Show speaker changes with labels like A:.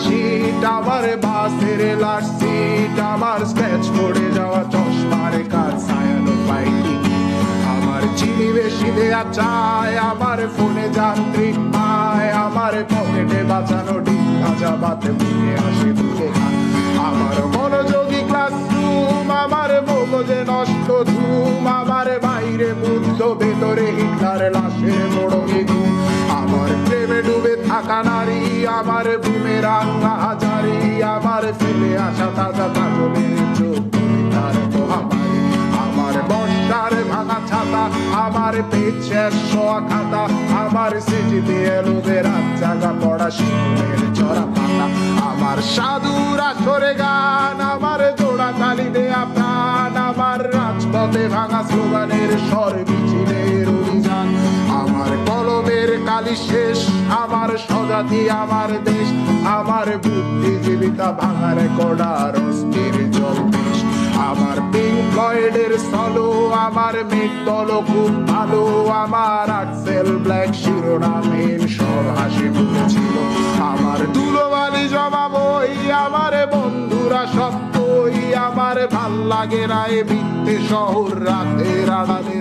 A: শীত, আমার বাসের লাস্ট সিট, আমার স্ক্র্যাচ পড়ে যাওয়া চশমার কাজ ছায়ানো পাইনি, আমার চিনি বেশি দেয়া চায়, আমার ফোনে যান্ত্রিক পায়, আমার পকেটে বাঁচানো ডিম ভাজা বাতে মুখে আসে ভুলে খান, আমার মনোযোগী ক্লাসরুম, আমার মগজে নষ্ট ধুম, আমার বাইরে বুদ্ধ ভেতরে হিটলার লাশের মোড়কে ঘুম, আমার প্রেমে ডুবে থাকা নারী, আমার বুমেরাং হাজারি, আমার ফেলে আসা তাজা কাজলের চোখ তার মহামারী, আমার বর্ষার ভাঙা ছাতা, আমার পেট শেষ শোয়া খাতা, আমার সেজিতে এলোদের রাত জাগা পড়া শিশুদের চড়া পাতা, আমার সাধুর আসরে গান, আমার জোড়া তালি দেয়া প্রাণ, আমার রাজপথে ভাঙা স্লোগানের স্বর মিছিলের অভিযান, আমার কলমের কালি শেষ, আমার স্বজাতি আমার দেশ, আমার বুদ্ধিজীবিতা ভাঙার কড়ার অস্থির জলবেশ, আমার পিঙ্ক ফ্লয়েডের সলো, আমার মেঘ দল খুব ভালো, আমার আর্টসেল ব্ল্যাক শিরোনামহীন সব হাসি মুখেছিল, আমার ধুলোবালি জমা বই, আমার বন্ধুরা সব বই, আমার ভাল লাগে না এ মিথ্যে শহর রাতের আড়ালে